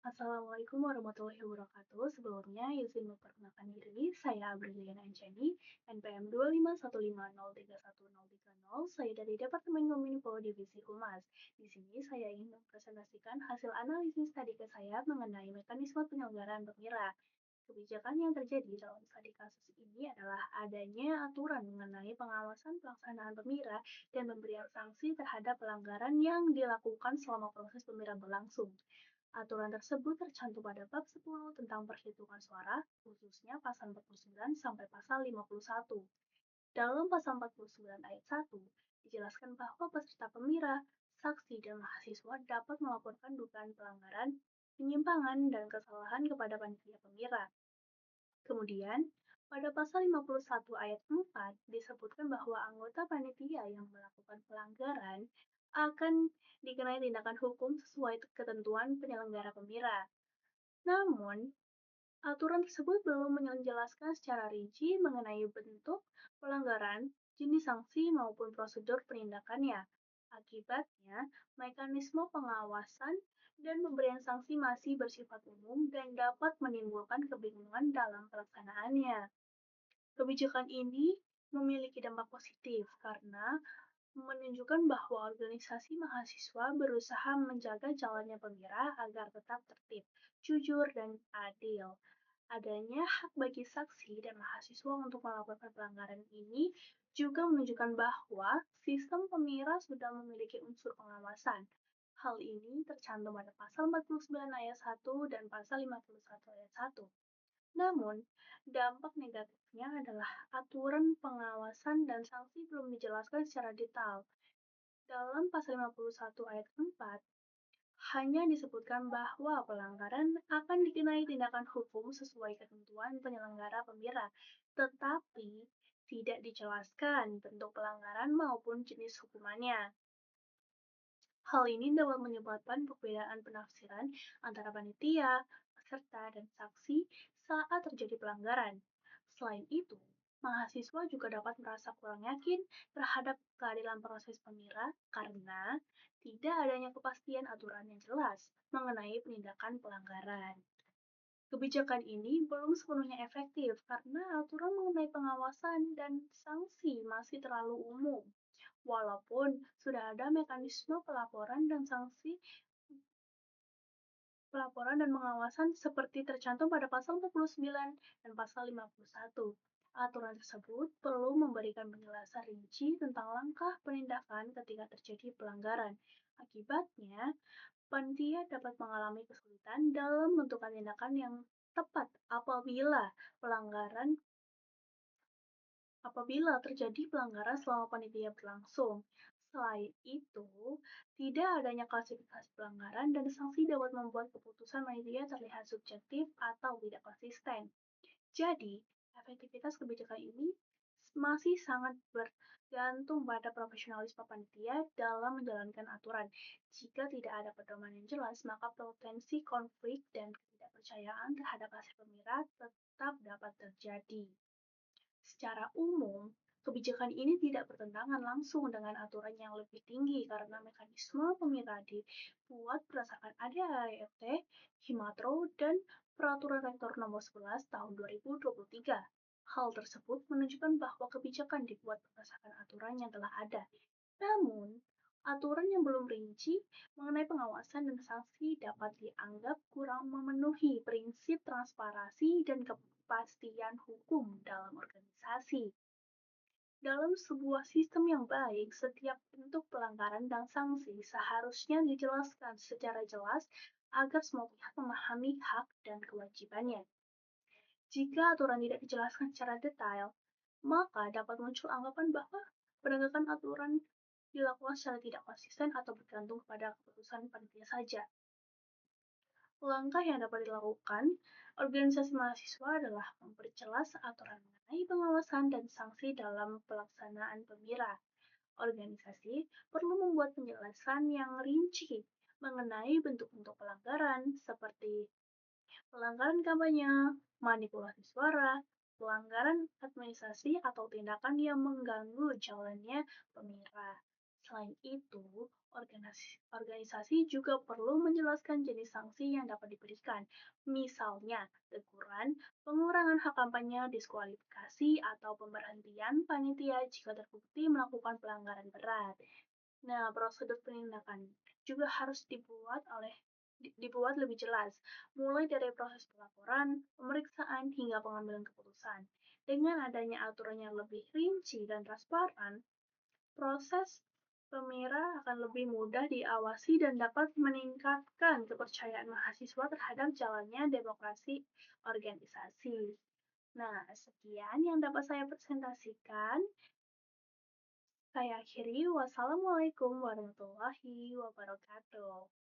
Assalamualaikum warahmatullahi wabarakatuh. Sebelumnya, izin memperkenalkan diri, saya Briliana Anjani, NPM 251503130. Saya dari Departemen Kominfo Divisi Humas. Di sini saya ingin mempresentasikan hasil analisis tadi ke saya mengenai mekanisme penyelenggaraan pemira. Kebijakan yang terjadi dalam studi kasus ini adalah adanya aturan mengenai pengawasan pelaksanaan pemira dan pemberian sanksi terhadap pelanggaran yang dilakukan selama proses pemira berlangsung. Aturan tersebut tercantum pada bab 10 tentang perhitungan suara, khususnya pasal 49 sampai pasal 51. Dalam pasal 49 ayat 1, dijelaskan bahwa peserta pemira, saksi, dan mahasiswa dapat melaporkan dugaan pelanggaran, penyimpangan, dan kesalahan kepada panitia pemira. Kemudian, pada pasal 51 ayat 4 disebutkan bahwa anggota panitia yang melakukan pelanggaran akan dikenai tindakan hukum sesuai ketentuan penyelenggara pemira. Namun, aturan tersebut belum menjelaskan secara rinci mengenai bentuk pelanggaran, jenis sanksi, maupun prosedur penindakannya. Akibatnya, mekanisme pengawasan dan pemberian sanksi masih bersifat umum dan dapat menimbulkan kebingungan dalam pelaksanaannya. Kebijakan ini memiliki dampak positif karena menunjukkan bahwa organisasi mahasiswa berusaha menjaga jalannya pemira agar tetap tertib, jujur, dan adil. Adanya hak bagi saksi dan mahasiswa untuk melaporkan pelanggaran ini juga menunjukkan bahwa sistem pemira sudah memiliki unsur pengawasan. Hal ini tercantum pada pasal 49 ayat 1 dan pasal 51 ayat 1. Namun, dampak negatifnya adalah aturan pengawasan dan sanksi belum dijelaskan secara detail. Dalam pasal 51 ayat 4, hanya disebutkan bahwa pelanggaran akan dikenai tindakan hukum sesuai ketentuan penyelenggara pemira, tetapi tidak dijelaskan bentuk pelanggaran maupun jenis hukumannya. Hal ini dapat menyebabkan perbedaan penafsiran antara panitia, peserta, dan saksi saat terjadi pelanggaran. Selain itu, mahasiswa juga dapat merasa kurang yakin terhadap keadilan proses pemira karena tidak adanya kepastian aturan yang jelas mengenai penindakan pelanggaran. Kebijakan ini belum sepenuhnya efektif karena aturan mengenai pengawasan dan sanksi masih terlalu umum. Walaupun sudah ada mekanisme pelaporan dan pengawasan seperti tercantum pada pasal 49 dan pasal 51. Aturan tersebut perlu memberikan penjelasan rinci tentang langkah penindakan ketika terjadi pelanggaran. Akibatnya, panitia dapat mengalami kesulitan dalam menentukan tindakan yang tepat apabila terjadi pelanggaran selama panitia berlangsung. Selain itu, tidak adanya klasifikasi pelanggaran dan sanksi dapat membuat keputusan panitia terlihat subjektif atau tidak konsisten. Jadi, efektivitas kebijakan ini masih sangat bergantung pada profesionalisme panitia dalam menjalankan aturan. Jika tidak ada pedoman yang jelas, maka potensi konflik dan ketidakpercayaan terhadap hasil pemira tetap dapat terjadi. Secara umum, kebijakan ini tidak bertentangan langsung dengan aturan yang lebih tinggi karena mekanisme pemira dibuat berdasarkan ADART, Himatro, dan Peraturan Rektor Nomor 11 Tahun 2023. Hal tersebut menunjukkan bahwa kebijakan dibuat berdasarkan aturan yang telah ada. Namun, aturan yang belum rinci mengenai pengawasan dan sanksi dapat dianggap kurang memenuhi prinsip transparansi dan kepastian hukum dalam organisasi. Dalam sebuah sistem yang baik, setiap bentuk pelanggaran dan sanksi seharusnya dijelaskan secara jelas agar semua pihak memahami hak dan kewajibannya. Jika aturan tidak dijelaskan secara detail, maka dapat muncul anggapan bahwa penegakan aturan dilakukan secara tidak konsisten atau bergantung pada keputusan panitia saja. Langkah yang dapat dilakukan organisasi mahasiswa adalah memperjelas aturan mengenai pengawasan dan sanksi dalam pelaksanaan pemira. Organisasi perlu membuat penjelasan yang rinci mengenai bentuk-bentuk pelanggaran seperti pelanggaran kampanye, manipulasi suara, pelanggaran administrasi atau tindakan yang mengganggu jalannya pemira. Selain itu, organisasi juga perlu menjelaskan jenis sanksi yang dapat diberikan. Misalnya, teguran, pengurangan hak kampanye, diskualifikasi, atau pemberhentian panitia jika terbukti melakukan pelanggaran berat. Nah, prosedur penindakan juga harus dibuat lebih jelas, mulai dari proses pelaporan, pemeriksaan, hingga pengambilan keputusan. Dengan adanya aturan yang lebih rinci dan transparan, proses pemira akan lebih mudah diawasi dan dapat meningkatkan kepercayaan mahasiswa terhadap jalannya demokrasi organisasi. Nah, sekian yang dapat saya presentasikan. Saya akhiri. Wassalamualaikum warahmatullahi wabarakatuh.